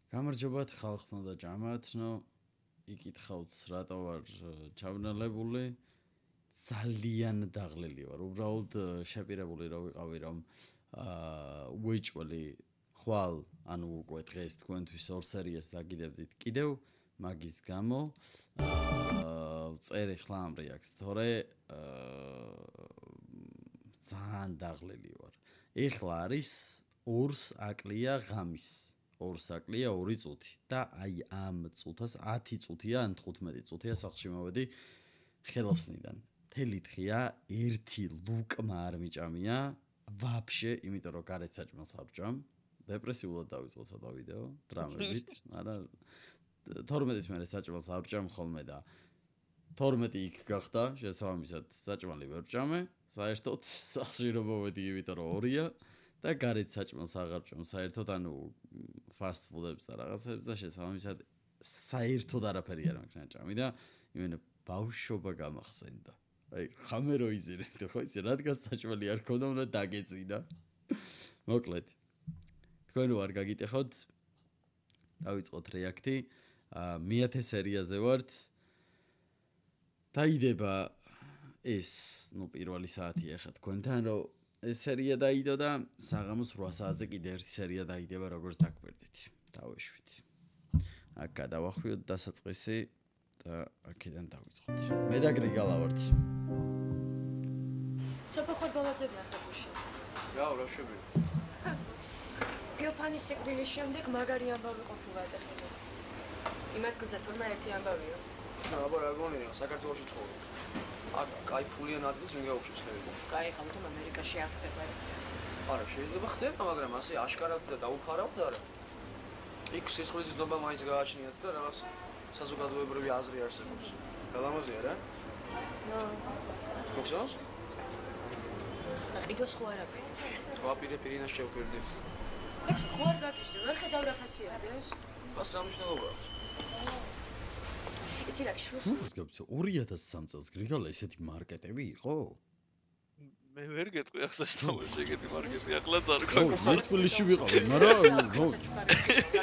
გამარჯობათ ხალხთო და ჭამათნო. იკითხავთ რატო ვარ ჩავნელებული. ძალიან დაღლილი ვარ. უბრალოდ შეპირებული რა ვიყავი რომ უეჭველი ხვალ ანუ უკვე დღეს თქვენთვის ორ სერიას დაგიდებდით კიდევ მაგის გამო წერე ხლა ამ რეაქს თორე ძალიან დაღლილი ვარ. ეხლა არის 2 აკლია ღამის. 2 აკლია 2 წუთი და აი ამ წუთას 10 წუთია ან 15 წუთია სახლში მოვედი ხელოსნიდან. მთელი დღეა ერთი ლუკმა არ მიჭამია ვაფშე, იმიტომ რომ გარეთ საჭმელს არ ვჭამ. დეპრესიულად დავიწყო ცოტა ვიდეო დრამებით, მაგრამ 12-ის მერე საჭმელს არ ვჭამ ხოლმე და 12 იქ გახდა, შესაბამისად საჭმელი ვერ ვჭამე. საერთოდ სახლში რომ მოვედი, იმიტომ რომ 2-ია და გარეთ საჭმელს აღარ ვჭამ. საერთოდ ანუ fast food-ებს და რაღაცებს და შესაბამისად საერთოდ არაფერი არ მაქვს ნაჭამი და იმენა ბავშვობა გამახსენდა. აი, ხამე რო იზირეთ, ხო იცი, რადგან საჭმელი არ ქონდა, უნდა დაგეწინა. მოკლედ. თქვენ რო არ გაგიტეხოთ, დავიწყოთ რეაქტი. მე-10 სერიაზე ვართ. დაიდება ეს, პირველი საათია ხა თქვენთან, რომ ეს სერია დაიდო და საღამოს 8 საათზე კიდე ერთი სერია დაიდება, როგორც დაგვერდით. დავეშვით. აქ გადავახვიოთ დასაწყისი და აქედან დავიწყოთ. მე და გრიგალა ვართ. სოფხორ ბოლოზე ნახებუში. რა შეგვიძლია. ფილფანის სიკვდილის შემდეგ მაგარი ამბავი ყოფილა და ხელი. იმათ გზა თორმა ერთი ამბავიო. აბა რა გონია, საქართველოში ცხოვრობ. აქ კაი ფულიან ადგილს ვინ გაუშვებს ხელი. კაი ხალხო ამერიკაში არ ხდება. არა, შეიძლება ხდება, მაგრამ ასე აშკარად და დაუფარავთ არა. იქ სისხლის ზნობა მაინც გააჩნიათ და რაღაც საზოგადოებრივი აზრი არსებობს. გალამაზია რა? ნო. გქონს? ყიდოს ხო არაფერი. ვაპირე პირინას შევკვირდი. ეს ხო არ გაგიჟდა, ვერ ხედავ რა ფასიადეს? მას რა მნიშვნელობა აქვს? იცი რა შუს. მსგავსი 2003 წელს გრიგალა ესეთი მარკეტები იყო? მე ვერ გეტყვი ახლა სტომაში ეგეთი მარკეტი ახლა არ გვაქვს. მე თბილისში ვიყავი, მაგრამ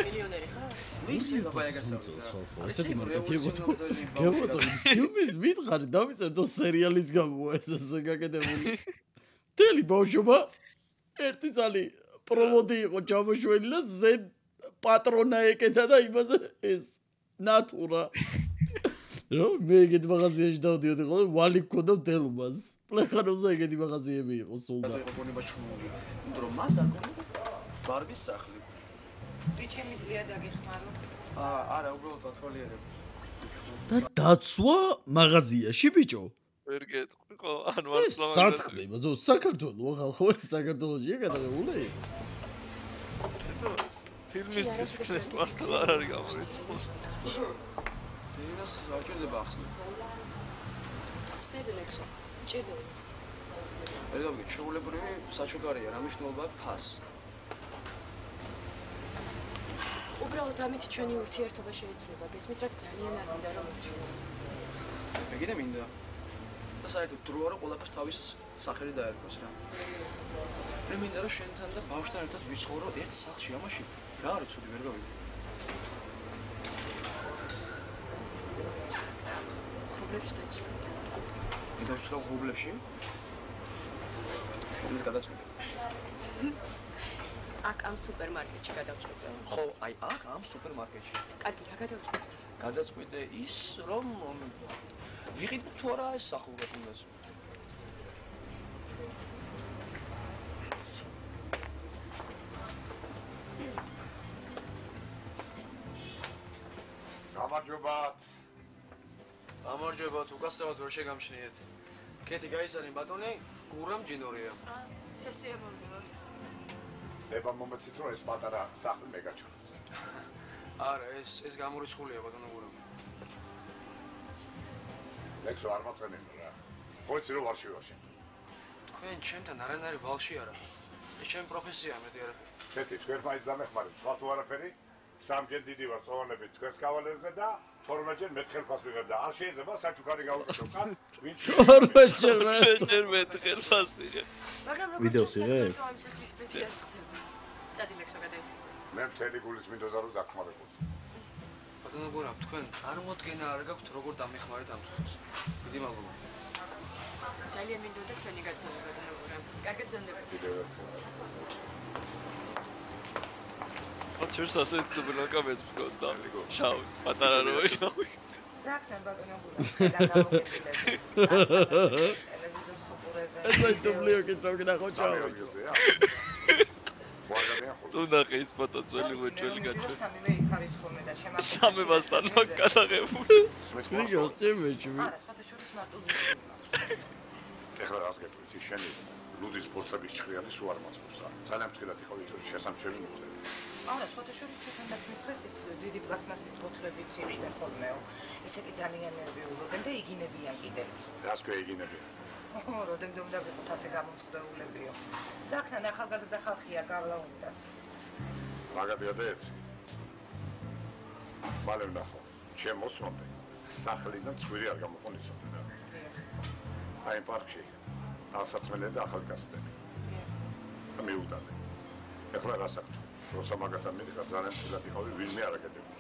მილიონერი ხარ? ვისი გაბაიაგასავთ? ესეთი მარკეტი იყო. გეუბნები, ფილმის მითხარი დავიწერდო სერიალის გამო ესე გაკეთებული. მთელი ბავშვობა ერთი წალი პრომოდი იყო ჯამოშველი და ზედ პატრონა ეკეთა და იმაზე ეს ნატურა. რო მე ეგეთ მაღაზიაში დავდიოდი ხოლმე, ვალი გქონდა მთელობას. პლეხანოზე ეგეთი მაღაზიები იყო სულ და. იყო გონება ჩუმული. იმიტომ რომ მას არ გქონდა ბარბის სახლი. რიჩემი ძლია დაგეხმარო. არა, უბრალოდ ათვალიერებ. და დაცვა მაღაზიაში ბიჭო. ვერ გეტყვი ხო? ანუ არ სლავად. საწყდება, საქართველო ხალხო, საქართველოშია გადაღებული. ფილმისთვის მართლა არ არის გამორიცხული. დიას აჭირდება ახსნა. ცდებილექსო. ჭირდება. ერგავი ჩეულებრივი საჩუქარია, რა მნიშვნელობა აქვს ფას? უბრალოდ ამით ჩვენი ურთიერთობა შეიცვლება. გესმის რაც ძალიან არ მინდა რომ მოხდეს. მე კიდე მინდა. და საერთოდ დროა რომ ყველაფერს თავის სახელი დაერქვას რა. მე მინდა რომ შენთან და ბავშვთან ერთად ვიცხოვრო ერთ სახლში, ამაში რა არის ცუდი ვერ გავიგე. პრობლემს დაცვა. მე დავიწყო გუბლებში. მე გადაწყვეტე. აქ ამ სუპერმარკეტში გადავწყვეტე. ხო, აი აქ ამ სუპერმარკეტში. კარგი, რა გადავწყვეტე? გადაწყვეტე ის რომ ვიყიდო თუ არა ეს სახლურად უნდას. გამარჯობათ. გამარჯობათ, უკასრავად ვერ შეგამჩნიეთ. კეთი გაისანი ბატონი, გურამ ჯინორია. სესია მომდევა. ება მომეცით რომ ეს პატარა სახლი მეგაჩვენოთ. არა, ეს გამორიცხულია ბატონო გურამ. ლექსო არ მაწყენინო რა. ხოიცი რომ ვარ შევაშენ. თქვენ ჩემთან არანაირი ვალში არ ახართ. ეს ჩემი პროფესიაა მეტი არაფერი. კეთი, თქვენ მაინც დამეხმარეთ, სხვა თუ არაფერი? სამჯერ დიდი ვარ წოვანებით თქვენს კავალერზე და 12-ჯერ მე ხელფას ვიღებ და არ შეიძლება საჩუქარი გავუკეთო კაც, ვინ 12-ჯერ მე ხელფას ვიღებ. მაგრამ ვიდეოს იღებ? ამ სახლის პრეტი არ წდება. წადი ლექსო გადაი. მე მთელი გულის მინდოდა რომ დახმარებოდი. ბატონო გურა, თქვენ წარმოდგენა არ გაქვთ როგორ დამეხმარეთ ამ წუთას. დიდი მადლობა. ძალიან მინდოდა თქვენი გაცნობა ბატონო გურა. კარგად ზონდება. კიდევ ერთხელ. ოჩერს ასე თბილაკამეც მქონდა. შავ, პატარა რო ისავი. რა ხნა ბატონო გურა, შეიძლება გამოგეცილები. ტელევიზორს უყურებენ. ესე დუბლიო კითხავ გნახო ჩაო. ზუნახე ის ფოტო ძველი მოჭველი გაჩვენ. სამივე იქ არის ხოლმე და შემაგვიყვება. სამებასთან მაგალაღებული. რიგოს შემეჭვი. არა, სხვადასხვა მარტო ვიყავს. ეხლა რას გეტყვი, შენი ლუდის ბორცების ჭრიანი სულ არ მაწყობს რა. ძალიან ფრთხილად იყავი თორე შესამჩნევი მოხდება. არა, სხვადასხვა თვითონაც მithres ის დიდი პლასმასის ბოთლებით იფშენ ხოლმეო. ესე კი ძალიან ნერვიულობენ და იგინებიან კიდეც. რას გვეიგინებიან? როდემდე უნდა ვიყოთ ასე გამომწყდეულებიო. დაქთან ახალგაზრდა ხალხია, გავლა უნდა. მაგადია და ერთი. მალე ვნახო, ჩემ მოსმამდე სახლიდან ცხვირი არ გამოყონიცოდნენ რა. აი პარკში დასაცმელი და ახალგაზრდები. და მიუტანე. ეხლა რას აქვს? როცა მაგათთან მიდიხარ ძალიან ცუდად იყავი, ვინმე არ აკეთებს.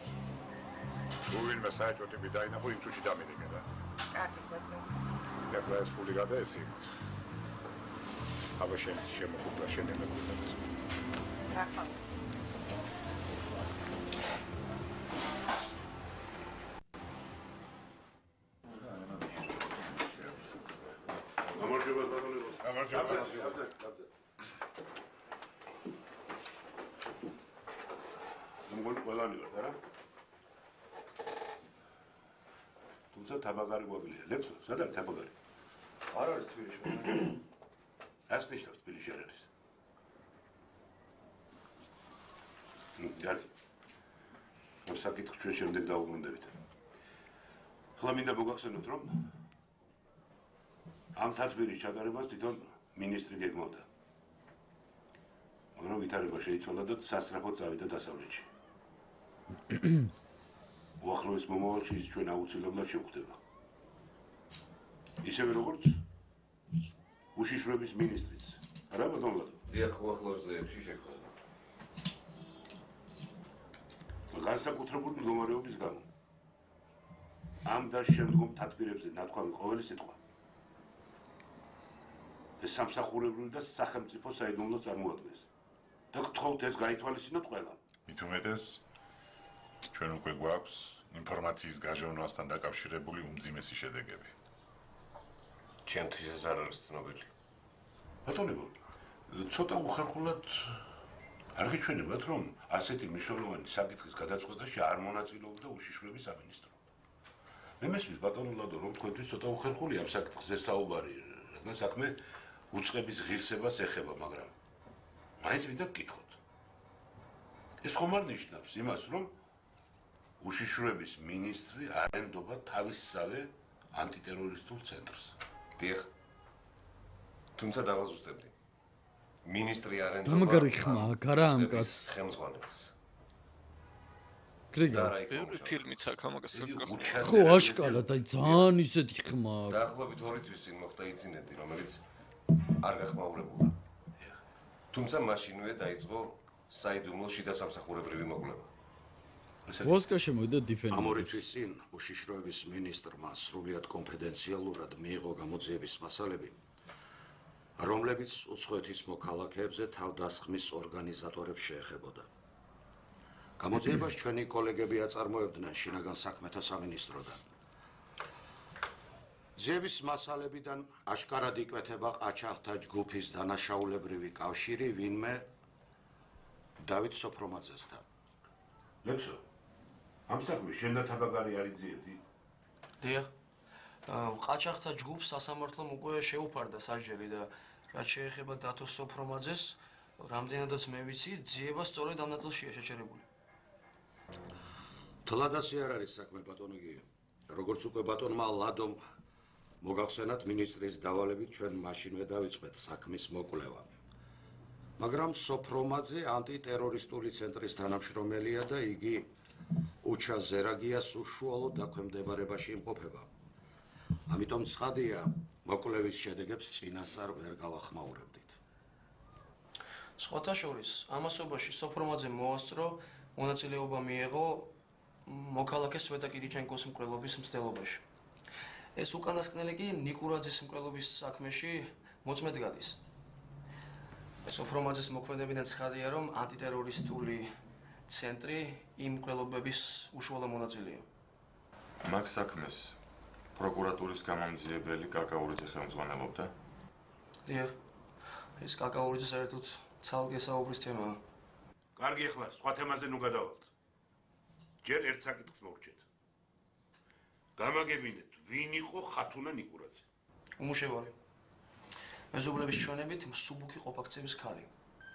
თუ ვინმე საერთოდ ტიპი დაინახო, იმ თუში დამირეკე რა. კარგი ბატონო. ეხლა ეს ფული გადაესიგეთ. აბა შენ შემოხულა შენ ემეკვიდებს. რახავს. გამარჯობა ბატონო. გამარჯობა. მოგონ ყველანი ვარ, არა? თუმცა თაბაგარი გვაგვილია. ლექსო, სად არის თაბაგარი? არ არის თბილისში. რას ნიშნავს თბილისში არ არის? კარგი. ამ საკითხს ჩვენ შემდეგ დავუბრუნდებით. ხლა მინდა მოგახსენოთ, რომ ამ თათბირის ჩატარებას თვითონ მინისტრი გეგმავდა. მაგრამ ვითარება შეიცვალა და სასწრაფოდ წავიდა დასავლეთში. უახლოეს მომავალში ის ჩვენ აუცილებლად შევხვდება. ისევე როგორც უშიშროების მინისტრიც. არა ბატონო ლადო? დიახ, უახლოეს დღეებში შეხვდება. განსაკუთრებული მდგომარეობის გამო. ამ და შემდგომ თათბირებზე ნათქვამი ყოველი სიტყვა. ეს სამსახურებრივი და სახელმწიფო საიდუმლო წარმოადგენს. და გთხოვთ ეს გაითვალისწინოთ ყველამ. მით უმეტეს ჩვენ უკვე გვაქვს ინფორმაციის გაჟონვასთან დაკავშირებული უმძიმესი შედეგები. ჩემთვის ეს არ არის ცნობილი. ბატონებო, ცოტა უხერხულად არ გიჩვენებათ, რომ ასეთი მნიშვნელოვანი საკითხის გადაწყვეტაში არ მონაწილეობდა უშიშროების სამინისტრო. მე მესმის ბატონო ლადო, რომ თქვენთვის ცოტა უხერხულია ამ საკითხზე საუბარი, რადგან საქმე უწყების ღირსებას ეხება, მაგრამ მაინც მინდა გკითხოთ. ეს ხომ არ ნიშნავს იმას, რომ უშიშროების მინისტრი არ ენდობა თავისსავე ანტიტერორისტულ ცენტრს. დიახ. თუმცა დავაზუსტებდი. მინისტრი არ ენდობა. მაგარი ხმა აქ არა ამ კაცს. ხელმძღვანელს. გრიგო. ბევრი ფილმიც აქ ამაგას საკითხი. ხო, აშკარად, აი ძალიან ისეთი ხმა. დაახლოებით 2 თვის წინ მოხდა ინციდენტი, რომელიც არ გახმაურებულა. თუმცა მაშინვე დაიწყო საიდუმლო შიდა სამსახურებრივი მოკვლევა. ვოსკა შემოვიდა დიფენდერი. ამ 2 თვის წინ უშიშროების მინისტრმა სრულიად კონფიდენციალურად მიიღო გამოძიების მასალები, რომლებიც უცხოეთის მოქალაქეებზე თავდასხმის ორგანიზატორებს შეეხებოდა. გამოძიებას ჩვენი კოლეგები აწარმოებდნენ შინაგან საქმეთა სამინისტროდან. ძიების მასალებიდან აშკარად იკვეთება ყაჩაღთა ჯგუფის დანაშაულებრივი კავშირი ვინმე დავით სოფრომაძესთან. ლექსო, ამ საქმეს შენ და თაბაგარი არ იძიებდი? დიახ. ყაჩაღთა ჯგუფს სასამართლომ უკვე შეუფარდა სასჯელი და რაც შეეხება დათო სოფრომაძეს, რამდენადაც მე ვიცი, ძიება სწორედ ამ ნაწილშია შეჩერებული. თლადასი არ არის საქმე ბატონო გიო. როგორც უკვე ბატონმა ლადომ მოგახსენათ მინისტრის დავალებით ჩვენ მაშინვე დავიწყეთ საქმის მოკვლევა. მაგრამ სოფრომაძე ანტიტერორისტული ცენტრის თანამშრომელია და იგი უჩა ზერაგიას უშუალო დაქვემდებარებაში იმყოფება. ამიტომ ცხადია, მოკვლევის შედეგებს წინასწარ ვერ გავახმაურებდით. სხვათა შორის, ამასობაში სოფრომაძემ მოასწრო მონაწილეობა მიიღო მოქალაქე სვეტა კირიჩენკოს მკვლელობის მცდელობაში. ეს უკანასკნელი კი ნიკურაძის მკვლელობის საქმეში მოწმედ გადის. სოფრომაძეს მოქმედებიდან ცხადია, რომ ანტიტერორისტული ცენტრი იმ მკვლელობების უშუალო მონაწილეა. მაგ საქმეს პროკურატურის გამამძიებელი კაკაურიძე ხელმძღვანელობდა? დიახ. ეს კაკაურიძე საერთოდ ცალკე საუბრის თემაა. კარგი, ახლა სხვა თემაზე ნუ გადავალთ. ჯერ ერთ საკითხს მოვრჩეთ. გამაგებინეთ, ვინ იყო ხათუნა ნიკურაძე? უმუშევარი. მეზობლების ჩვენებით მსუბუქი ყოფაქცევის ქალი.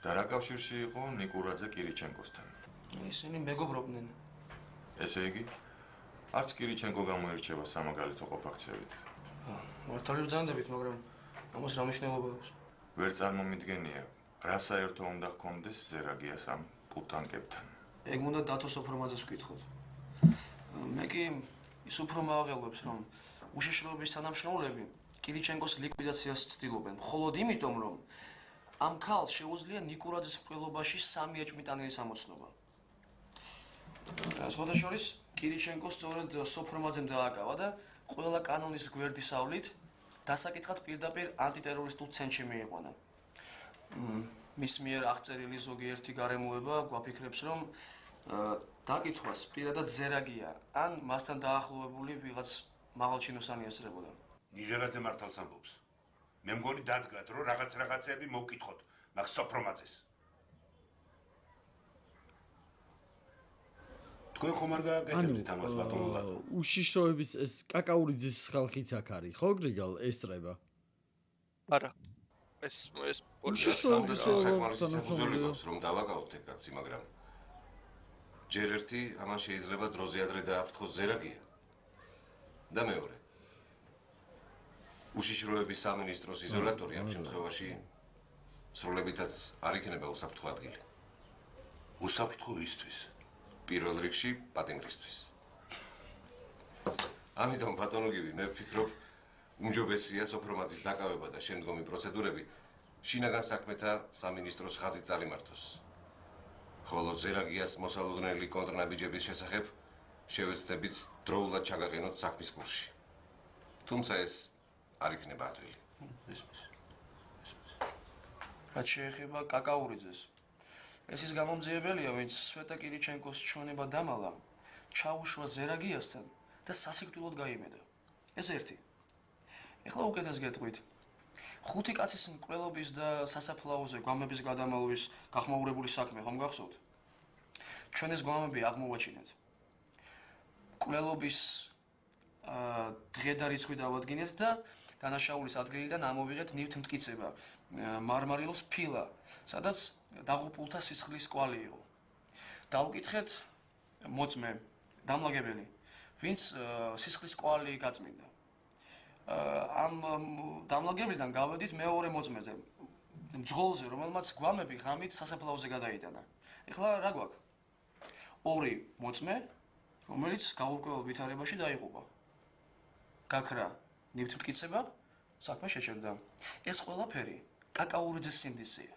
და რა კავშირში იყო ნიკურაძე კირიჩენკოსთან? ისინი მეგობრობდნენ. ესე იგი, არც კირიჩენკო გამოირჩევა სამაგალითო ყოფაქცევით. მართალი ვძანდებით, მაგრამ ამას რა მნიშვნელობა აქვს? ვერ წარმომიდგენია, რა საერთო უნდა ჰქონდეს ზერაგიას ამ პუტანკებთან. ეგ უნდა დათო სოფრომაძეს ვკითხოთ. მე კი ის უფრო მაღელვებს, რომ უშიშროების თანამშრომლები კირიჩენკოს ლიკვიდაციას ცდილობენ, მხოლოდ იმიტომ, რომ ამ ქალს შეუძლია ნიკურაძის მკვლელობაში 3 ეჭვმიტანილი სამოცნობა. სხვათა შორის, კირიჩენკო სწორედ სოფრომაძემ დააკავა და ყველა კანონის გვერდისავლით დასაკითხად პირდაპირ ანტიტერორისტულ ცენტრში მიიყვანა. მის მიერ აღწერილი ზოგიერთი გარემოება გვაფიქრებს, რომ დაკითხვას პირადად ზერაგია ან მასთან დაახლოებული ვიღაც მაღალჩინოსანი ესწრებოდა. ნიჟერაძე მართალს ამბობს. მე მგონი დადგათ, რომ რაღაცეები მოვკითხოთ მაგ სოფრომაძეს. თქვენ ხომ არ გააკეთებთ ამას ბატონო? უშიშროების ეს კაკაურიძის ხალხიც აქ არის, ხო გრიგალ ესწრება? არა. ეს უშიშროების საკმარისს რომ დავაკავოთ ეგ კაცი, მაგრამ ჯერ ერთი ამან შეიძლება დროზე ადრე დააფრთხოს ზერაგია. და მეორე. უშიშროების სამინისტროს იზოლატორი ამ შემთხვევაში სრულებითაც არ იქნება უსაფრთხო ადგილი. უსაფრთხო ისთვის? პირველ რიგში პატიმრისთვის. ამიტომ ბატონო გივი, მე ვფიქრობ, უმჯობესია სოფრომაძის დაკავება და შემდგომი პროცედურები შინაგან საქმეთა სამინისტროს ხაზით წარიმართოს. ხოლო ზერაგიას მოსალოდნელი კონტრნაბიჯების შესახებ შევეცდებით დროულად ჩაგაყენოთ საქმის კურსში. თუმცა ეს არ იქნება ადვილი. რაც შეეხება კაკაურიძეს, ეს ის გამომძიებელია, ვინც სვეტა კირიჩენკოს ჩვენება დამალა, ჩაუშვა ზერაგიასთან და სასიკვდილოდ გაიმედა. ეს ერთი. ეხლა უკეთეს გეტყვით. 5 კაცის მკვლელობის და სასაფლაოზე გვამების გადამალვის გახმაურებული საქმე ხომ გახსოვთ? ჩვენ ეს გვამები აღმოვაჩინეთ. მკვლელობის დღე და რიცხვი დავადგინეთ და დანაშაულის ადგილიდან ამოვიღეთ ნივთმტკიცება მარმარილოს ფილა, სადაც დაღუპულთა სისხლის კვალი იყო. დავუკითხეთ მოწმე, დამლაგებელი, ვინც სისხლის კვალი გაწმინდა. ამ დამლაგებლიდან გავედით მეორე მოწმეზე, მძღოლზე, რომელმაც გვამები ღამით სასაფლაოზე გადაიტანა. ეხლა რა გვაქვს? 2 მოწმე, რომელიც გაურკვეველ ვითარებაში დაიღუპა. გაქრა ნივთმტკიცება, საქმე შეჩერდა. ეს ყველაფერი კაკაურიძეს სინდისია.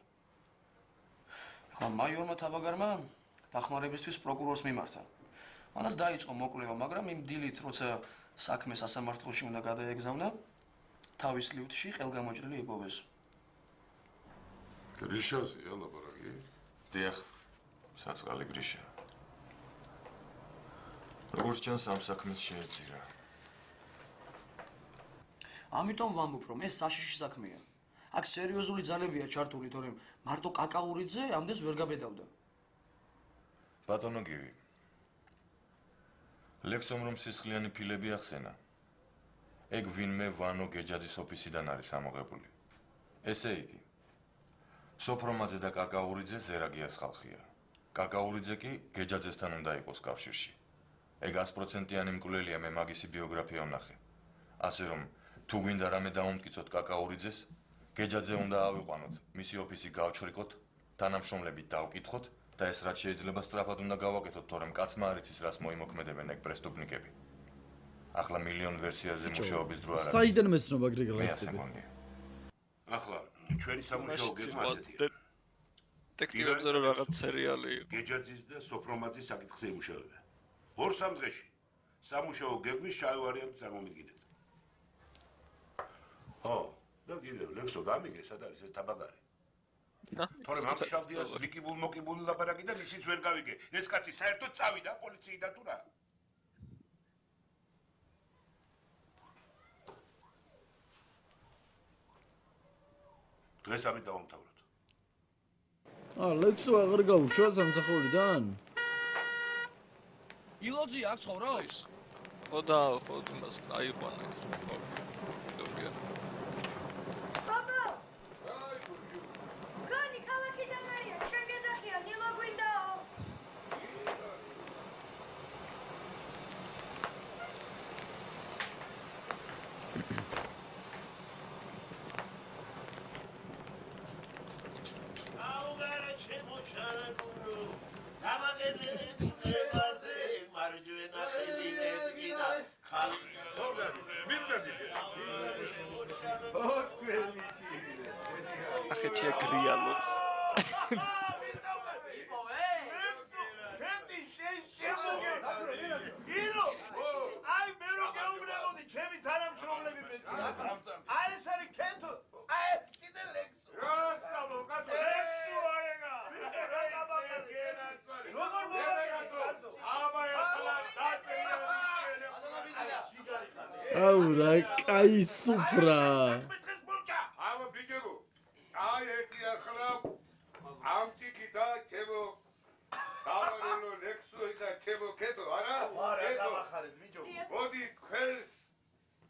ეხლა მაიორმა თავაგარმა დახმარებისთვის პროკურორს მიმართა. მანაც დაიწყო მოკვლევა, მაგრამ იმ დილით, როცა საქმე სასამართლოში უნდა გადაეგზავნა, თავის ლიფტში ხელგამოჭრილი იპოვეს. გრიშაზია ლაპარაკი? დიახ, საწყალი გრიშა. როგორც ჩანს, ამ საქმეს შეეწირა. ამიტომ ვამბობ, რომ ეს საშიში საქმეა. აქ სერიოზული ძალებია ჩართული, თორემ მარტო კაკაურიძე ამდენს ვერ გაბედავდა. ბატონო გივი. ლექსომ რომ სისხლიანი ფილები ახსენა. ეგ ვინმე ვანო გეჯაძის ოფისიდან არის ამოღებული. ესე იგი, სოფრომაძე და კაკაურიძე ზერაგიას ხალხია. კაკაურიძე კი გეჯაძესთან უნდა იყოს კავშირში. ეგ 100%-იანი მკვლელია, მე მაგისი ბიოგრაფია ვნახე. ასე რომ, თუ გვინდა რამე დაუმტკიცოთ კაკაურიძეს, გეჯაძე უნდა ავიყვანოთ, მისი ოფისი გავჩრიკოთ, თანამშრომლებით დავკითხოთ და ეს რაც შეიძლება სწრაფად უნდა გავაკეთოთ, თორემ კაცმა არ იცის რას მოიმოქმედებენ ეგ პრესტუპნიკები. ახლა მილიონ ვერსიაზე მუშაობის დრო არ არის. საიდან მეცნობა გრიგალ მე ეს ასე მგონია. ახლა ჩვენი სამუშაო გეგმა ასეთია. დეტექტივებზე რომ რაღაც სერიალი იყო. გეჯაძის და სოფრომაძის საკითხზე იმუშავებენ. 2-3 დღეში სამუშაო გეგმის შავი ვარიანტი წარმომიდგინეთ. ხო, და კიდევ ლექსო გამიგე, სად არის ეს თაბაგარი? თორემ ამ შავდიას ლიკიბულ-მოკიბული ლაპარაკი და მისიც ვერ გავიგე. ეს კაცი საერთოდ წავიდა პოლიციიდან თუ რა? დღეს ამით დავამთავროთ. ლექსო აღარ გაუშვა სამსახურიდან? ილოძი აქ ცხოვრობს? ხო და ხო მას აიყვანა ეს ბავშვი. გონი ქალაქიდან არიან, ჩვენ გეძახიან, ილო გვინდაო. აუგარა ჩემო ჩარაგურო, დამაგენე ნებაზე, მარჯვენა ხელინე დგინა, ხალხი ახეთია გრიალობს. აუ რა კაი სუფრა. აბა ბიგებო. აი ერთი ახლა ამჭიქი და ჩემო დავარელო ლექსოი და ჩემო კედო არა? არა, დავახარეთ ბიჭო. მოდი ხელს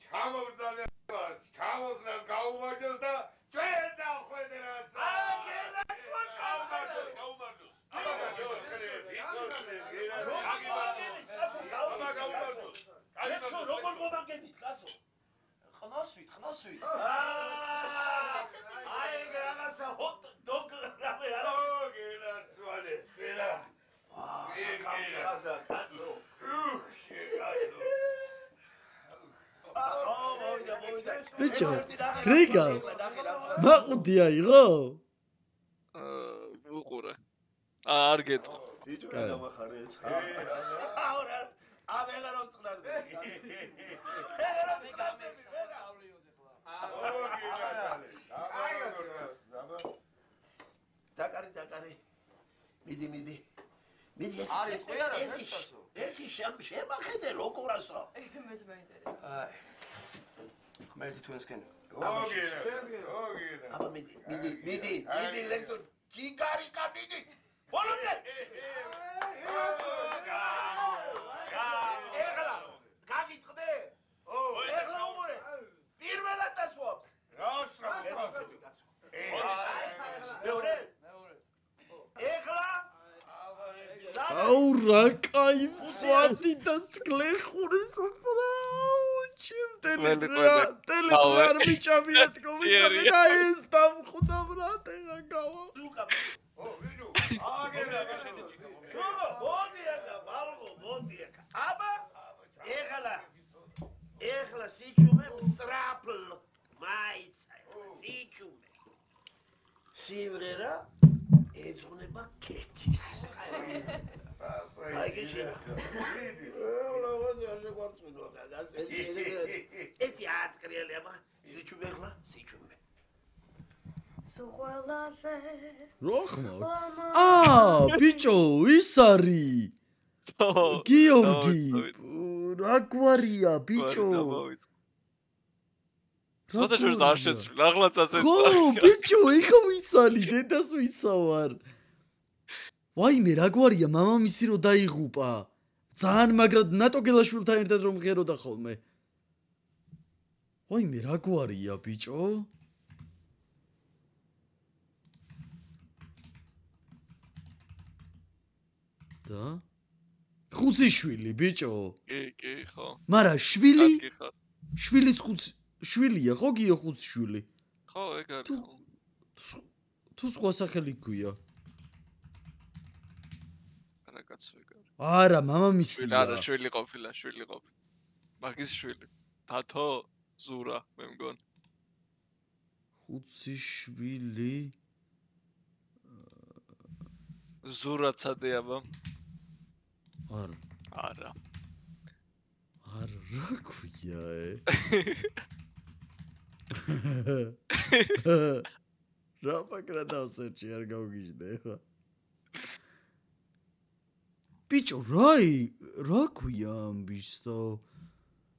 ჩამოვძალებას, ჩამოსლას გაუმარჯოს და ჩვენ დავხვედრას. როგორ მომაგენით, კაცო? ხნასვით. აი, რაღაცა ჰოთ დოგ რამე არა. გენაცვალე, ხერა. გენაცვალე, კაცო. მოვიდა. ბიჭო, გრიგა. მაყუდია იყო? უყურე. არ გეტყვი. ბიჭო, რა დამახარეთ? აურა, აბეგარო წყნარდი. დაკარი. მიდი. არის ტყვი არა, ერთი შემახედე როგორასო. მეც მაინტერესებს. აი. ღმერთი თქვენსკენ. აბა მიდი, ლექსო. გიგარიკა მიდი. ბოლომდე. ეხლა გაგიტყდე? ეხლა უმორე. პირველად დასვამს. მეორე. ეხლა აუ რა კაი სვადი და სკლეხური სუფრა. ტელეგრამ მიჭამია თქო და ეს დამხვდა ბრატ ეხა გავა. აბა ეხლა სიჩუმე მსრაფლ მაიცა სიჩუმე სიმღერა ეძღვნება კეთის აი გეშერა ერთი აცკრიელი აბა სიჩუმე ეხლა სიჩუმე სუღალაზე როხმო ბიჭო ის არის გიორგი რა გვარია ბიჭო სულ შორს არ შეცვლა აღლაც ასე ხო ბიჭო ეხა ვიცალი დედას ვიცავარ ვაიმე რა გვარია მამამისი რო დაიღუპა ძალიან მაგრად ნატო გელაშვილთან ერთად რომ ღეროდა ხოლმე ვაიმე რა გვარია ბიჭო და ხუციშვილი ბიჭო კი ხო მარა შვილიც შვილია ხო გიო ხუციშვილი ხო ეგ არის თუ სხვა სახელი გვია არა კაცო ეგ არის არა მამამისი არა შვილი ყოფილა მაგის შვილი თათო ზურა მე მგონი ხუციშვილი ზურაცადე აბა. არა. არა. არა, რა ქვია რა პაკრა დავსერჩი არ გავგიჟდე ხა. ბიჭო, რა ქვია ამ ბიჭო?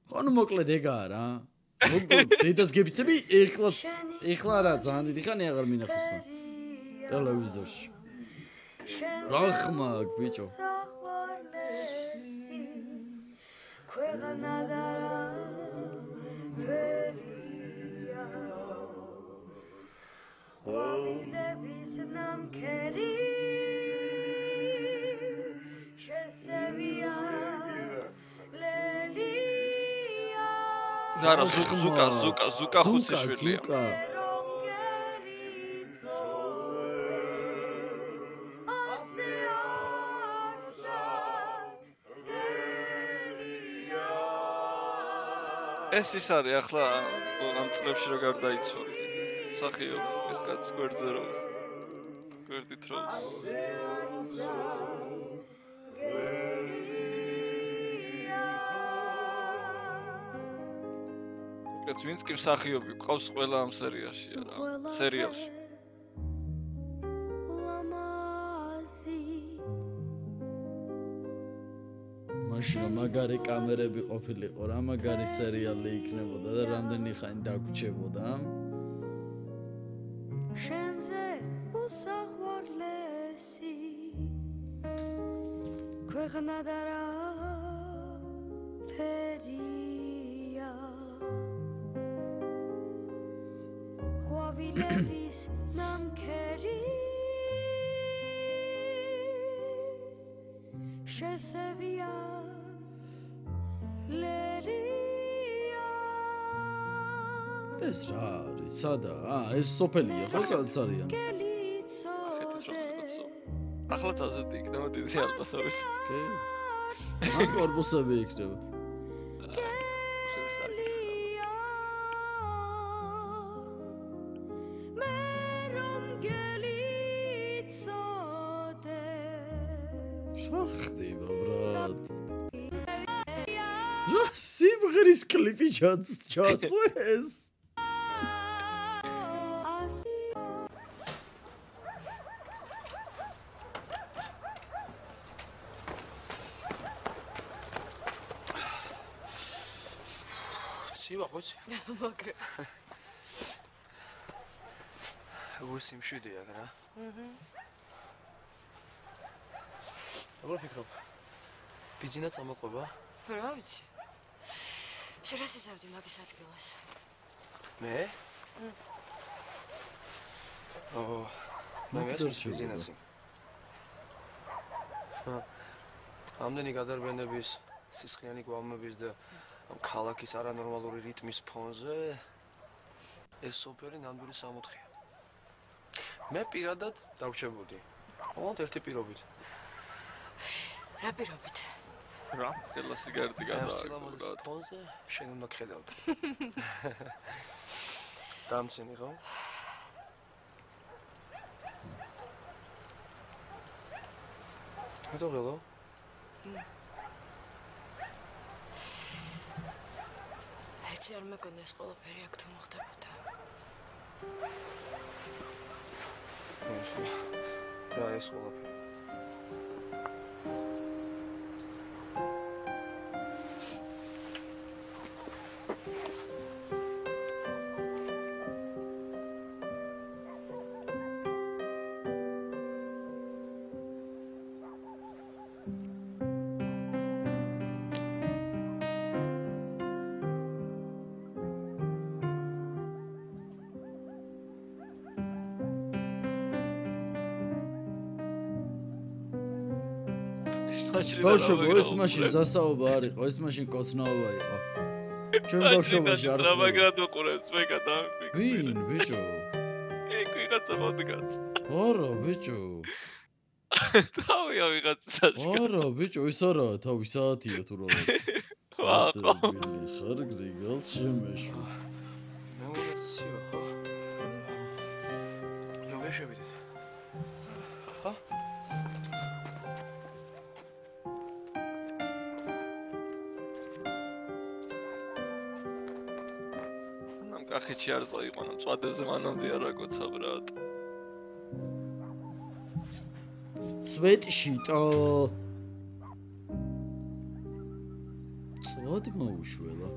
ხანუ მოკლედ ეგაა რა. დედას გებიცები ეხლა რა ძალიან დიდი ხანი აღარ მინახავს ტელევიზორში. რა ხმა აქვს ბიჭო? არა, ზუკა ხუციშვილია. ეს ის არის ახლა ამ წლებში რო გარდაიცვალა. მსახიობი ეს კაცი გვერდზე როს. გვერდით როს. ეს ვინც კი მსახიობი ყავს ყველა ამ სერიაში არა სერიალში. მაშინ მაგარი კამერები ყოფილიყო რა მაგარი სერიალი იქნებოდა და რამდენი ხანი დაგვრჩებოდა. შენზე უსახვარლესი ქვეყნა და რა ფერია ყვავილების ნამქერი შესევია ეს რა არის? სადაა? ეს სოფელია ხო სადაც არიან? ხეთის რომელიცო. ახლაც ასეთი იქნება დიდი ალბათობით. კი. ამ კორპუსები იქნება. ხდება ბრატ. რა სიმღერის კლიპი ჩასვეს? ცივა ხოც? მაგრამ გუსი მშვიდია რა. როგორ ფიქრობ? ბიძინა წამოყვება? რა ვიცი. შენ რა სიზავდი მაგის ადგილას? მე? მე მესმის ბიძინასი. ამდენი გადარბენების, სისხლიანი გვამების და ქალაქის არანორმალური რიტმის ფონზე ეს სოფელი ნამდვილი სამოთხეა. მე პირადად დავრჩებოდი. ოღონდ ერთი პირობით. რა პირობით? რა? ხელა სიგარეტი გადააკეთე. ამ ფონზე შენ უნდა გხედავდი. დამცინი ხო? მე თქო. ეცი არ მეგონა ეს ყველაფერი აქ თუ მოხდებოდა. რა ეს ყველაფერი? ბავშვო, ეს მაშინ ზასაობა არ იყო, ეს მაშინ კოცნაობა იყო. ჩვენ ბავშვობაში არ ვიყავ. მაგრად უყურებს, მე გადამიფიქსირე. ვინ, ბიჭო? ეგ ვიღაცა მოდგაც. არა, ბიჭო. თავია ვიღაცა საშკა. არა, ბიჭო, ის არა, თავი საათია თუ რაღაც. ვაყო. ხარ გრიგალს შემეშვა. მე უცია ხო? ნუ ვეშევით. ხა? კახეთში არ წაიყვანა, წვადებზე მანამდე არ აკოცა ბრატ. სვეტშიტო. წვად მოუშველა.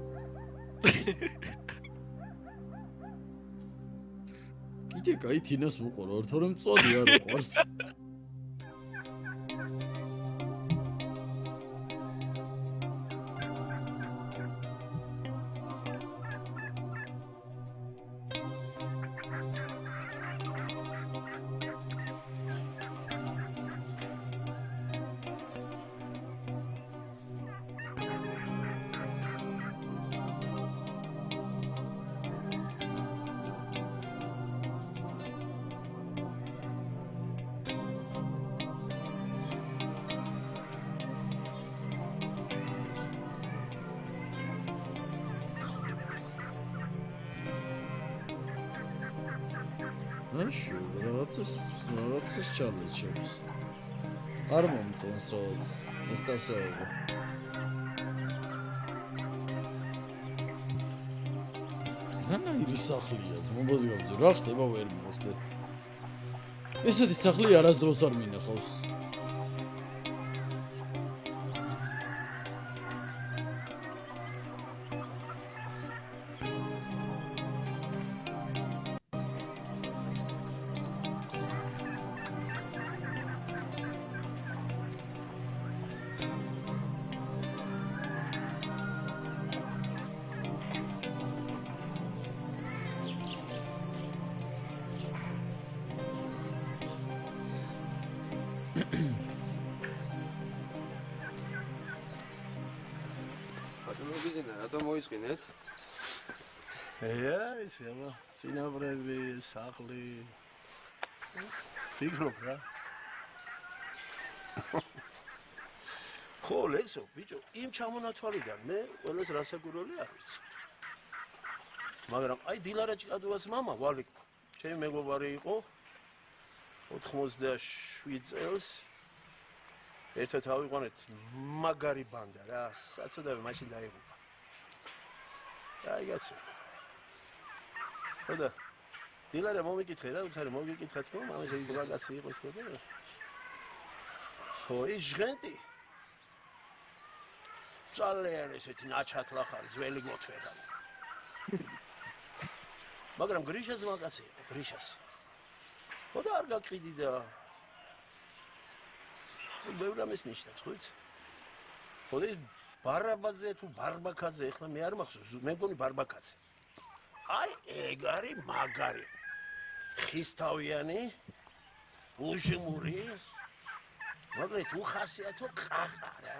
კიდე კაი თინას მოყორო, თორემ წვადი არ უყვარს. Აშო, რაღაცას ჩალეჩებს. არ მომწონს რაღაც ეს დასაობა. რანაირი სახლია, მომბაზგავზე, რა ხდება ვერ მოხდე. ესეთი სახლი არასდროს არ მინახავს. რატომ მოისყინეთ? ის აბა, წინაბრები, სახლი. ფიქრობ რა. ხო, ლესო, ბიჭო, იმ ჩამონათვალიდან მე ყველას რასაკვირველი არ ვიცი. მაგრამ აი დილარა ჭკადუას მამა, ვალი, ჩემი მეგობარი იყო 87 წელს. ერთად ავიყვანეთ მაგარი ბანდა რა, საცოდავი მაშინ დაიღუპა. აი გასა. ხოდა დილარა მომიკითხე რა, უთხარი მომიკითხა თქო, მამა შეიძლება კაცი იყო თქო და. ხო, ის ჟღენტი. ძალიან ესეთი ნაჩათლა ხარ, ძველი გოთვერა. მაგრამ გრიშას მაგასი იყო, გრიშას. ხოდა არ გაყიდი და ბევრამის ნიშნავს, ხო იცი? ხოდა ბარაბაძე თუ ბარბაკაძე, ეხლა მე არ მახსოვს, მე მგონი ბარბაკაძე. აი, ეგ არის მაგარი. ხისთავიანი, უჟმური, მაგრამ უხასიათო ყაყა რა.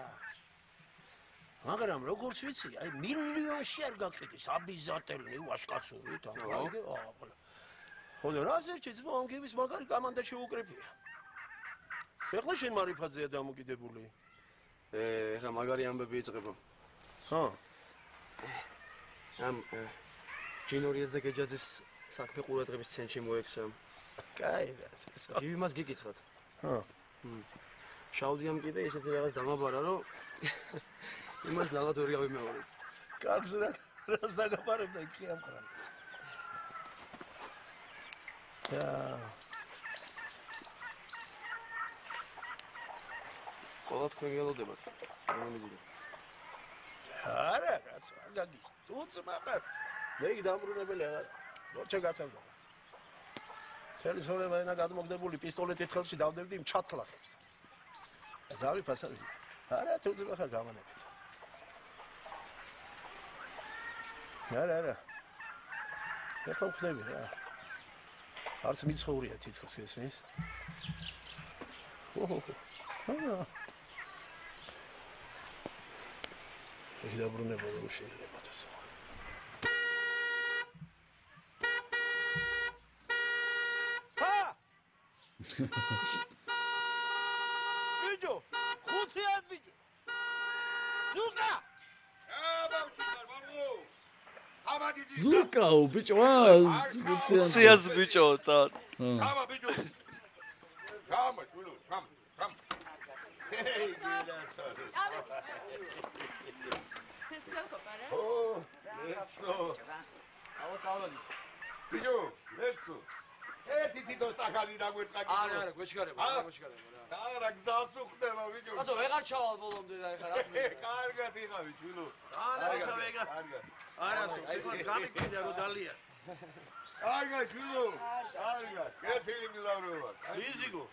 მაგრამ როგორც ვიცი, აი მილიონში არ გაყიდის, აბიზატელნი, ვაშკაცური, თამბალგე, აბლა. ხოდა რა ზერჩიც მომგების მაგარი კომანდა შეუკრეფია. ეხლა შენ მარიფაძეა დამოკიდებული. ეხლა მაგარი ამბები იწყება. ხო. ამ ჯინორიას და გეჯაძის საქმე ყურადღების ცენტრში მოექცა. კაი რა. ივი მას გიკითხათ. ხო. შაუდიამ კიდე ისეთი რაღაც დამაბარა, რომ იმას ნალად ვერ გავიმეორებ. კარგს რას დაგაბარებ და იქ ამყრა. ყველა თქვენ გელოდებათ. მომიძინე. არა, რაც არ გაგიშ. თუც მაგარ. მე იქ დამბრუნებელი აღარ. როჩა გაცავდა. თელი ცხოვრება ენა გადმოგდებული პისტოლეტით ხელში დავდებდი იმ ჩათლახებს. დავიფასე. არა, თუც მაგარ გამანებით. არა. ეხლა ვხდები რა. არც მიცხოვრია თითქოს ესმის. არა. ეს დაბრუნება რო შეიძლება თქოს. ბიჭო, ხუციად ბიჭო. ზუკა! ზუკა, ბიჭო, ხუციას ბიჭო, თან. ჩამა ბიჭო. ჩამა, შვილო, ჩამა. ჰეი, გილასა. ცელკო პარა? ო, ლეცო. აბა წავედი. ბიჭო, ლექსო. ერთი თვითონ სტახანი დაგვერწყაკი. არა, გვეჩქარება, რა. არა, გზას უხდება, ბიჭო. კაცო, ვეღარ ჩავალ ბოლომდე და ეხლა რაც მე. კარგად იყავი, ჩვილო. არა, ვეღარ. არა, სიტყვას გამიგდიდა რომ დალია. კარგად, ჩვილო. კარგად. კეთილი მილავრობა. იზიგო.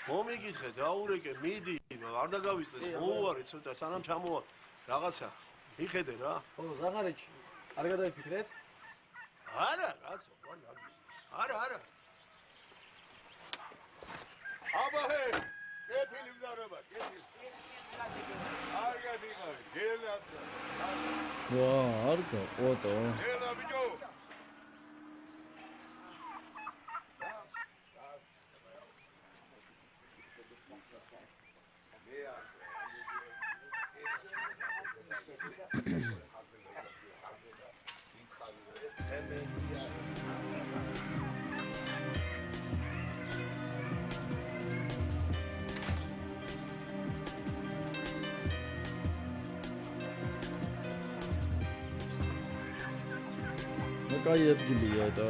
მომიგითხე, დაურეკე, მიდი, არ დაგავიწეს, მოუვარე ცოტა, სანამ ჩამოვა. რაღაცა, იხედე რა. ხო, ზახარეჩი. არ გადაიფიქრეთ? არა, კაცო, არა. აბაჰე, კეთილი მზარობა, კეთილი. კარგად იყავი, გელა. ვა, არ გაყოთო. გელა ბიჭო. კაი ადგილია და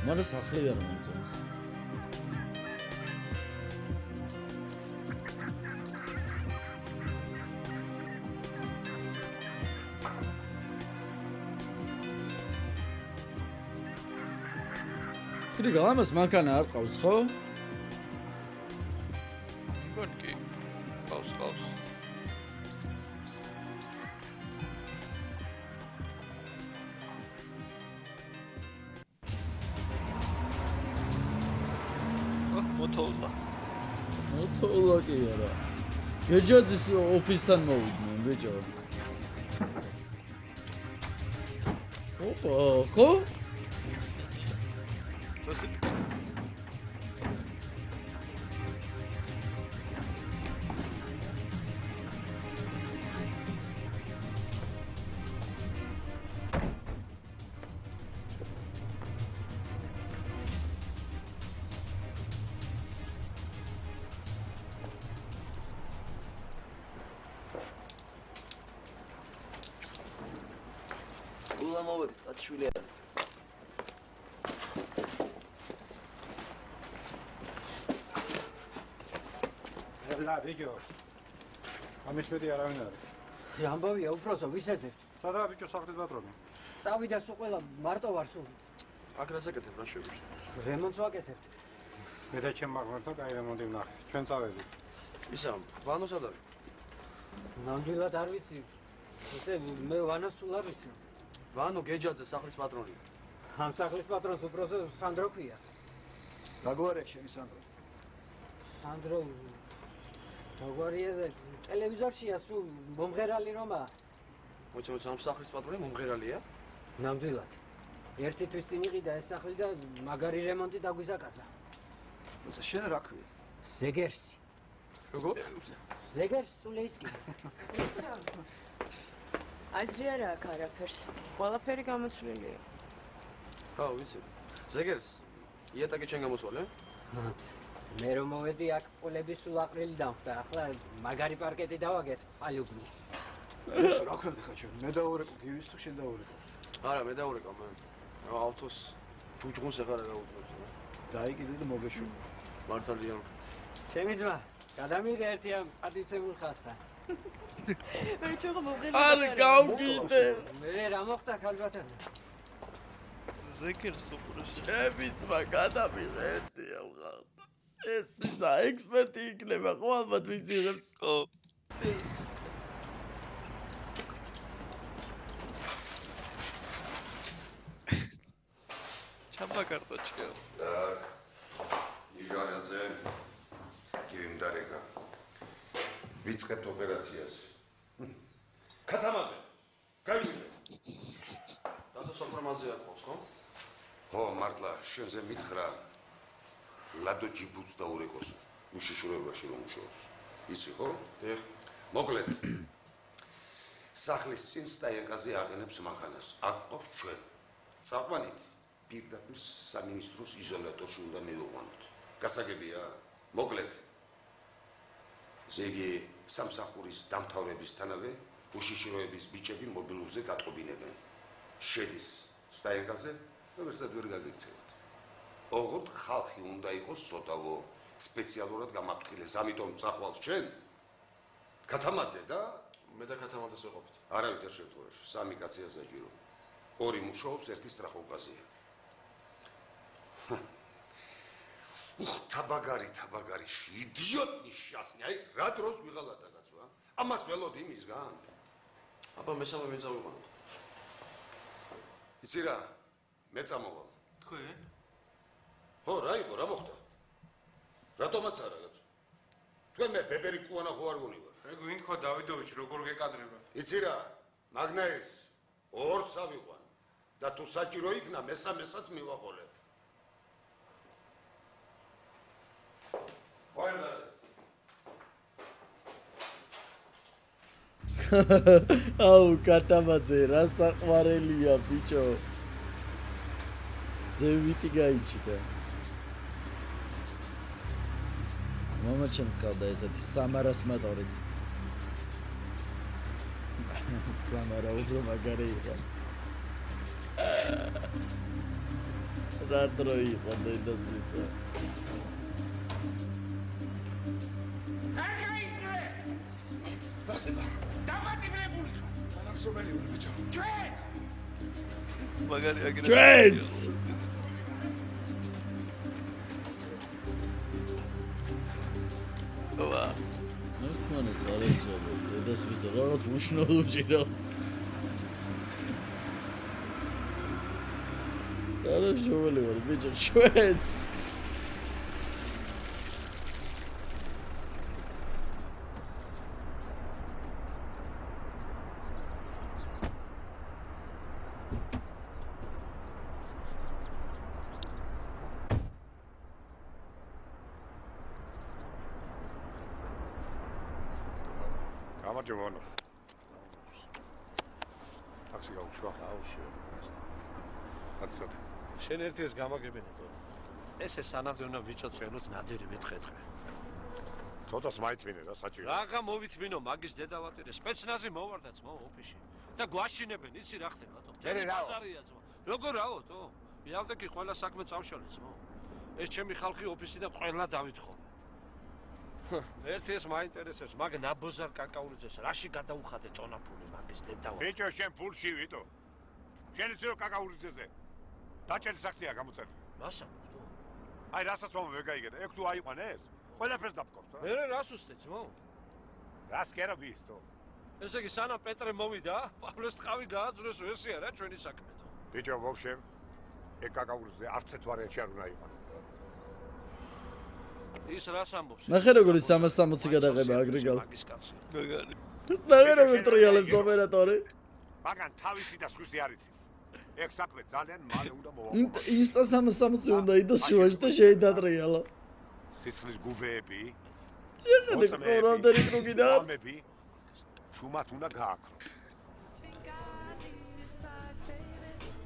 მაგრამ სახლი არ მომწონს. კრიგა ამას მანქანა არ ყავს, ხო? მგონი კი. ყავს. მოტოლა კი არა. გეჯაძის ოფისთან მოვიდნენ, ბიჭო. ოპა, ხო? წასით. ულა მოვედი, კაცშვილი არა. ლა ბიჭო. ამისმედი არავინ არის. ამბავია, უფროსო, ვის ეძებთ? სადაა ბიჭო სახლის პატრონი? წავიდა სულ ყველა მარტო ვარ სულ. აქ რას აკეთებ რა შეგვიძლია? რემონტს ვაკეთებთ. მე და ჩემ მაგმართო კაი რემონტი ვნახე. ჩვენ წავედით. ისა, ვანო სად არის? ნამდვილად არ ვიცი. ესე მე ვანას სულ არ ვიცი. ვანო გეჯაძე სახლის პატრონი. ამ სახლის პატრონს უფროსო სანდრო ქვია. გაგვარია შენი სანდრო? სანდრო გაგვარია და ტელევიზორშია სულ მომღერალი რომა. მოიცა ამ სახლის პატრონი მომღერალია? ნამდვილად. ერთი თვის წინ იყიდა ეს სახლი და მაგარი რემონტი დაგვიზაკაზა. მოიცა შენ რა ქვია? ზეგერსი. როგორ? ზეგერს წულეისკი. აზრი არა აქ არაფერს. ყველაფერი გამოცვლილია. ხო, ვიცი. ზეგერს იატაკი ჩვენ გამოსვალე? მე რომ მოვედი აქ პოლები სულ აპრილი დამხვდა. ახლა მაგარი პარკეტი დავაგეთ პალუგლი. ეს რა ქვია ხა ჩვენ? მე დაურეკო გივის თუ შენ დაურეკო? არა, მე დაურეკო მე. რა ავტოს ჯუჯღუნს ახლა რა გაუწევს რა. დაიკიდე და მოგეშო. მართალია. ჩემი ძმა, გადამიგე ერთი ამ პატიცებულ ხალხთან. მე ჩუღო მოგელი. არ გავგიდე. მე რა მოხდა ქალბატონო? ზეგერს უყურებს. ჩემი ძმა გადამიღე ერთი ამ ხალხთან. ეს ისა ექსპერტი იქნება, ხო ალბათ ვიციღებს. ხო. ჩამბა კარტოჩკა. და იგარაძე გიმდარეკა. ვიწყებთ ოპერაციას. ქათამაზე. გაიგე. დაცო სოფრომაძე აკეთებს, ხო? ხო, მართლა შენზე მითხრა ლადო ჯიბუც დაურეკოს უშიშროებაში რომ მუშაობს. იცი ხო? დიახ. მოკლედ. სახლის წინ სტაიაკაზე აღენებს მანქანას. აქ ყავს ჩვენ. წაყვანით პირდაპირ სამინისტროს იზოლატორში უნდა მივიყვანოთ. გასაგებია? მოკლედ. ზეგი სამსახურის დამთავრებისთანავე უშიშროების ბიჭები მობილურზე გატყობინებენ. შედის სტაენკაზე და ვერცად ვერ გაგიქცევთ. ოღონდ ხალხი უნდა იყოს ცოტავო სპეციალურად გამაფრთხილეს, ამიტომ წახვალ შენ ქათამაძე და მე და ქათამაძეს ვეყოფით. არავითარ შემთხვევაში, სამი კაცი ასაჭირო. ორი მუშაობს, ერთი სტრახოვკაზია. თაბაგარი, იდიოტი შასნი, აი, რა დროს ვიღალატა კაცო, ამას ველოდი მისგან. აბა მესამე მე წავიყვანოთ. იცი რა, მე წამოვალ. თქვენ? ხო, რა იყო, რა მოხდა? რატომაც არა კაცო? თქვენ მე ბებერი კუანა ხო არ გონივა? მე გვინდქვა დავიდოვიჩი როგორ გეკადრებათ. იცი რა, მაგნაის ორს ავიყვან და თუ საჭირო იქნა მესამესაც მივაყოლებ. აუ კათამაძე რა საყვარელია ბიჭო ზევიტი გაიჩიტა მამა ჩემს ყავდა ესეთი სამარას მოტორით სამარა უფრო მაგარი იყო რა დრო იყო დედასვისა სომელი ვარ ბიჭო. Trace! მაგარი აგრე. Trace! ვა. ნორთმანეს არის ჯობო. დედას ვიცი რაღაც უშნოდ უჭირავს. არა შოველი ვარ ბიჭო. Trace! გამარჯობა. ტაქსი გაუშვა. გაუშვა. შენ ერთის გამაგებინე. ესე სანამდე უნდა ვიცოცხლოთ ნადირი მეთხრე. ცოტას მაითმინე რა საჭირო. რაღა მოვითმინო მაგის დედავატირე სპეცნაზი მოვარდაც მო ოფისში. და გვაშინებენ იცი რა ხდება თო. მერე რა ბაზარია ძმა. როგორ რაო თო? მიავდე კი ყველა საქმე წავშალეს მო. ეს ჩემი ხალხი ოფისიდან ყველა დავითხოვ. ერთი ეს მაინტერესებს, მაგ ნაბოზარ კაკაურიძეს რაში გადაუხადე ტონაფული მაგის დედავა. ბიჭო, შენ ფულში ვიტო. შენ იცი რომ კაკაურიძეზე დაჭერი საქცია გამოწერილი. რასა? აი, რასაც მომე ვერ გაიგე. ეგ თუ აიყვანე ეს? ყველაფერს დაფკობს, რა? მე რას უსწრე ძმო? რას კერა ვისთო? ესე იგი სანამ პეტრე მოვიდა, პავლეს ტყავი გააძრეს ესეა რა ჩვენი საქმე თო. ბიჭო, ვოშე ეგ კაკაურიძე არც ერთ ვარიანტში არ უნდა იყვანო. ის რას ამბობს? ნახე როგორი 360 გადაღება აგრიგალ. მაგის კაცი. მაგარი. ნახე როგორ ტრიალებს ოპერატორი. მაგან თავისი და სხვისი არ იცის. ეგ საქმე ძალიან მალე უნდა მოვაყო. ინსტა 360 უნდა იდოს შუაში და შეიდატრიალა. სისხლის გუბეები. შენ რამდენი კრუგი და ამები შუმათ უნდა გააქრო.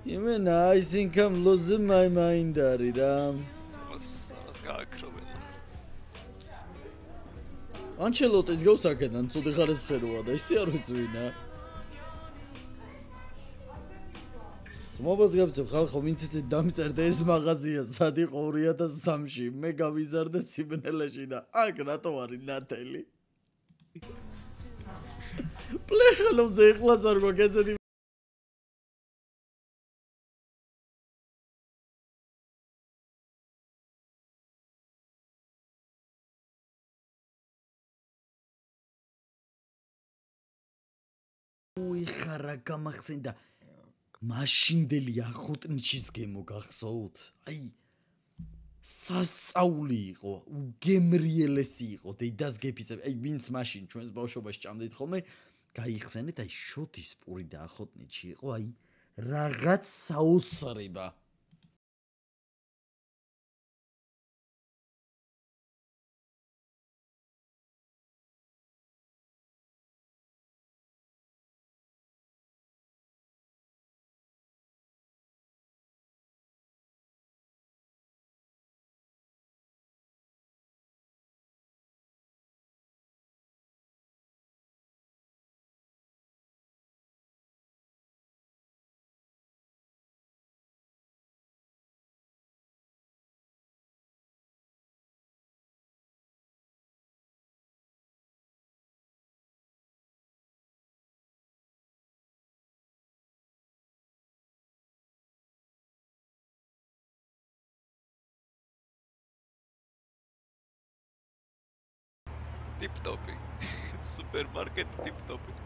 Even I think I'm losing my mind ari ra. მას გააქრობენ. ანჩელოტის გავს აქედან ცუდი ხარისხეროა და ისე არ ვიცვინა. მობას გაბცევ ხალხო მიცით დამწერდა ეს მაღაზია სად იყო 2003-ში მე გავიზარდა სიბნელეში და აქ რატო არის ნათელი? პლეხალოზე ეხლაც არ გვაგეცედი უიხარა გამახსენდა მაშინდელი ახუტნიშის გემო გახსოვთ? აი სასწაული იყო, უგემრიელესი იყო დედას გეფიცებ. აი ვინც მაშინ ჩვენს ბავშვობაში ჭამდით ხოლმე, გაიხსენეთ აი შოთის პური და ახოტნიჩი იყო, აი რაღაც საოცრება. ტიპ-ტოპი. სუპერმარკეტი ტიპ-ტოპი.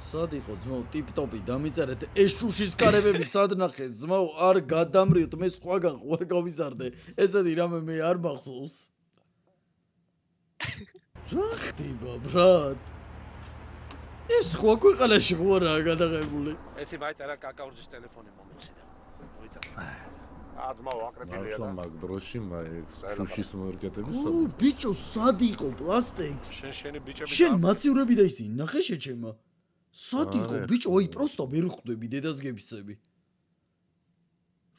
სად იყო ძმაო ტიპ-ტოპი დამიწერეთ ეს შუშის კარებები სად ნახეს ძმაო არ გადამრიოთ მე სხვაგან ხوار გავიზარდე ესეთი რამე მე არ მახსოვს რა ხდება ბრატ ეს სხვა ქვეყანაში ხوارაა გადაღებული ერთი მაიტარა კაკაურძის ტელეფონი მომეციდა მოიწერა აზმაო აკრეფილია და მაგ დროში შუშის მარკეტები ო ბიჭო სად იყო პლასტექს შენი ბიჭები შენ მაცივრები და ისინი ნახე შეჩემა სად იყო ბიჭო ой просто ვერ ხვდები დედას გებისები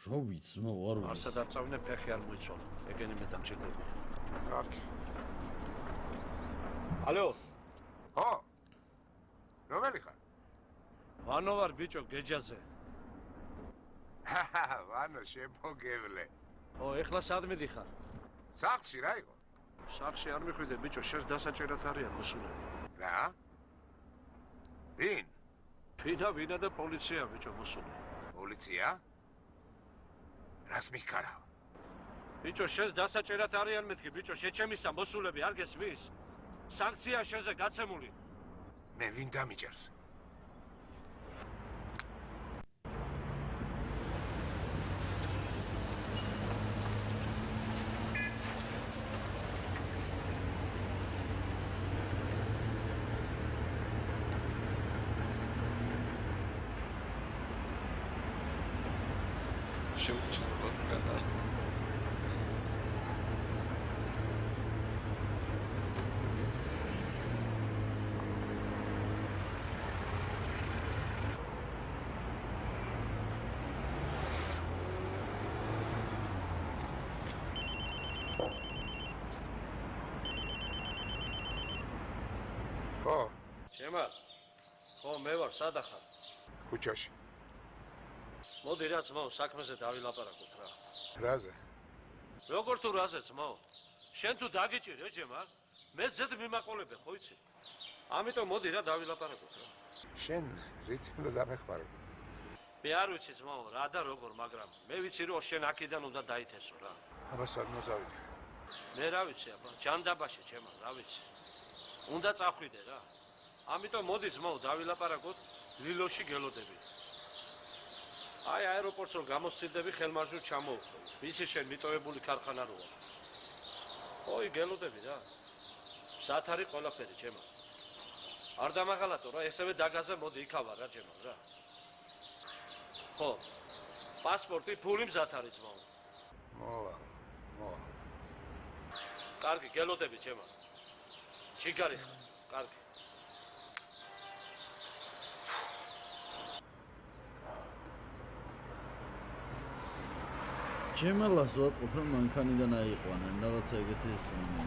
რა ვიცი მა არ ვიცი არსად არ წავინე ფეხი არ მოიცვალა ეგენი მე დამჭირდები კარგი ალო ხო რომელი ხარ ვანო ვარ ბიჭო გეჯაზე ვანო შემოგევლე ო ეხლა სად მიდიხარ სახლში რა იყო სახლში არ მიხვიდე ბიჭო შენს დასაჭერად არიან მოსულები რა ვინ? ვინა და პოლიცია ბიჭო მოსული. პოლიცია? რას მიქარა? ბიჭო შენს დასაჭერად არიან მეთქი ბიჭო შეჩემისა მოსულები არ გესმის? სანქცია შენზე გაცემული. მე ვინ დამიჭერს? შეუჩნებლად განალ ხო ჩემა ხო მე ვარ სადახარ ქუჩაში მოდი რა ძმაო საქმეზე დავილაპარაკოთ რა რაზე როგორ თუ რაზე ძმაო შენ თუ დაგიჭირე ჯემა მე ზედ მიმაყოლებე ხო იცი ამიტომ მოდი რა დავილაპარაკოთ რა შენ რით უნდა დამეხმარე მე არ ვიცი ძმაო რა და როგორ მაგრამ მე ვიცი რომ შენ აქედან უნდა დაითესო რა აბა სად მოწავიდე მე რა ვიცი აბა ჯანდაბაში ჩემო რა ვიცი უნდა წახვიდე რა ამიტომ მოდი ძმაო დავილაპარაკოთ ლილოში გელოდები აი აეროპორტს რომ გამოსცილდები ხელმარჯვნივ ჩამოუხო. ვიცი შენ მიტოვებული ქარხანა როა. ой გელოდები რა. სათარი ყველაფერი ჩემო. არ დამაღალატო რა, ესევე დაგაზე მოდი იქავა რა ჩემო რა. ხო. პასპორტი, ფული მზად არის ძმაო. მოვა. კარგი, გელოდები ჩემო. ჩიგარი ხარ. კარგი. ჩემალას ვატყობ რომ მანქანიდან აიყვანენ რაღაცა ეგეთი ისუნი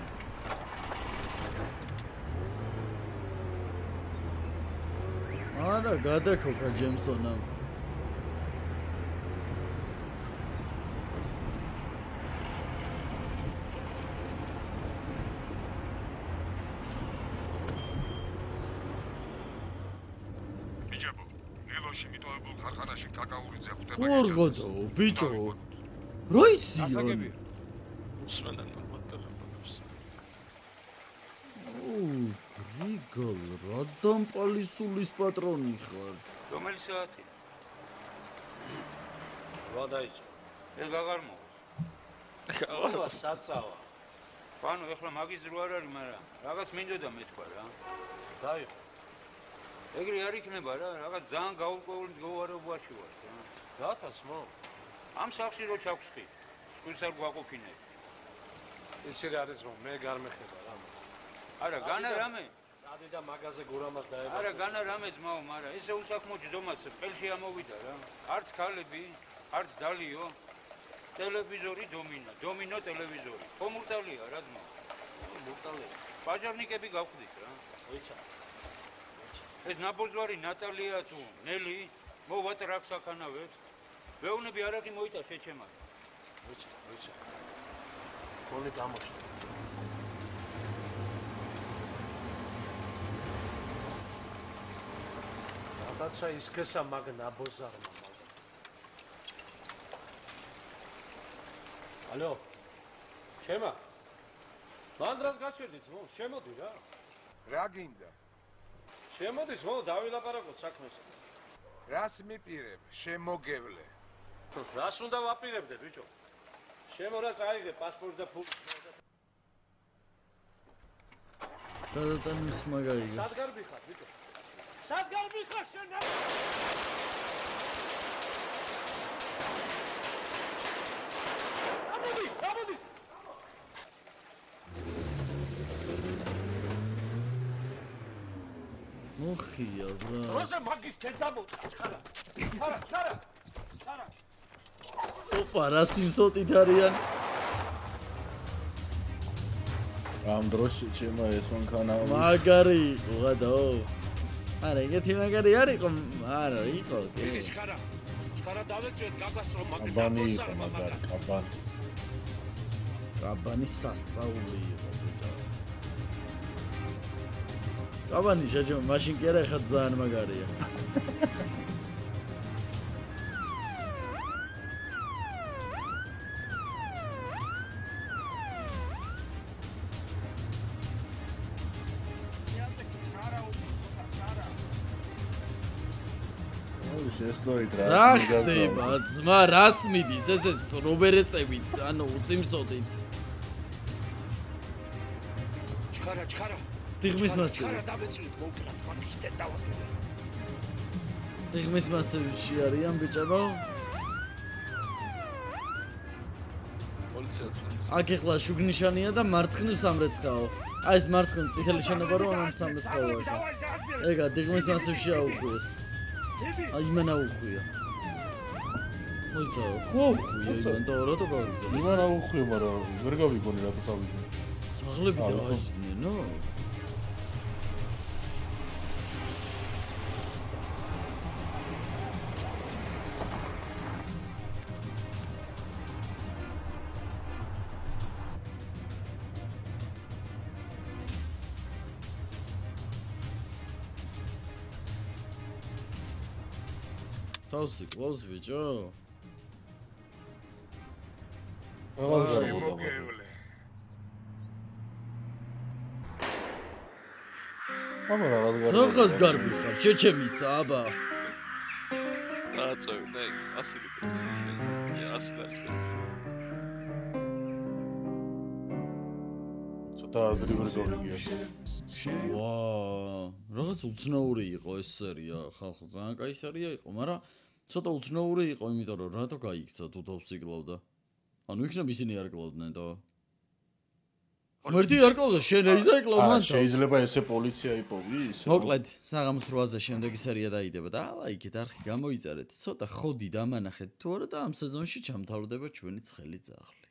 არა გადაკოქა ჯემსონამ ბიჭებო ნელოში მიტოვებულ ქარხანაში კაკაურიძე ხვდება ხორღოდო ბიჭო როიცი ასაგები უსვენენ მოტორებს რიგოლ რადამ პოლისულის პატრონი ხარ რომელი საათია 8 დაიწყო ეს გაგარ მოვა საწავა ანუ ეხლა მაგის დრო არ არის მაგრამ რაღაც მინდოდა მეთქვა რა დაიხო ეგრე არ იქნება რა რაღაც ძალიან გაურკვეველი მდგომარეობაში ვარ რა რათაც მო ამ სახში რო ჩაგვსხი სკულს არ გვაყოფინებ ისი რა არის მო მე გამეხება რა არა განა რამე წადი და მაგაზე გურამას დაება არა განა რამე ძმაო მაგრამ ესე უსაქმო ჯდომას ყელში ამოვიდა რა არც ქალები არც დალიო ტელევიზორი დომინო ტელევიზორი კომურტალია რა ძმაო მურტალია ბაჟარნიკები გავხდით რა ვიცა ეს ნაბოზვარი ნატალია თუ ნელი მოვატ რაკს აქანავებს ვეუნები არაყი მოიტა შეჩემა ვიცა გონი გამოჩნდა რაღაცა ისქესა მაგ ნაბოზარმა ალო ჩემა მან დრას გაჩერდი ძმო, შემოდი რა. რა გინდა? შემოდი ძმო, დავილაპარაკოთ საქმეს. რას მიპირებ? შემოგევლე. რას უნდა ვაპირებდე, ბიჭო? შემორა წაიღე პასპორტი და ფული. გადატანის მაგაიგე. სად გარბი ხარ, ბიჭო? სად გარბი ხარ შენ? გამოდი. მოხია ბრა. როზე მაგის შენ დამოწა, ჩქარა. ჩქარა. ოპა, რა სიმსოტით არიან. ამ დროს ჩემო ეს მანქანა მაგარი იყო გადაო. არა, ეგეთი მაგარი არ იყო, არა, იყო. ჩქარა დავეწევთ გაგასწრო მაგარი. კაბანი იყო მაგარი, კაბანი. კაბანი სასწაული იყო ბიჭო. კაბანი შეჯო, მაშინ კი არა ხა ძალიან მაგარია. რა ხდება ძმა რას მიდის ესეც რობერეწებით ანუ სიმსოდით ჩქარა დიღმის მასივი ჩქარა დავეწვით მოკლათ კონტექსტად დავატირე დიღმის მასივში არიან ბიჭებო აქ ეხლა შუგნიშანია და მარცხნივ სამრეცხაო აი ეს მარცხნივ წითელი შენობა რო ამ სამრეცხაოა ეგა დიღმის მასივში აუხვიეს აი მენა უხვია. მოიცა, ხო უხვია, იდან და რა თქმა უნდა. იმანა უხვია, მაგრამ ვერ გავიგონი რა თავი. საღლები დააჯდნენ, ნო? თავსი კლავს ბიჭო. შემოგევლე. აბა რაღაც გარბი ხარ, შეჩემისა, აბა. დააწევი და ის 100 ლიტრს. 100 ლიტრს. ცოტა აზრი ვერ გავიგია. ვაა, რაღაც უცნაური იყო ეს სერია, ხალხო ძალიან კაი სერია იყო, მაგრამ ცოტა უცნაური იყო, იმიტომ რომ რატო გაიქცა თუ თავს იკლავდა. ანუ იქნებ ისინი არ კლავდნენ და მერტი არ კლავდა, შენ ეიზა იკლავ მან. შეიძლება ესე პოლიცია იპოვი ისე. მოკლედ, საღამოს 8-ზე შემდეგი სერია დაიდება და ლაიქით არხი გამოიწერეთ. ცოტა ხოდი დამანახეთ თუ არა და ამ სეზონში ჩამთავრდება ჩვენი ცხელი ძაღლი.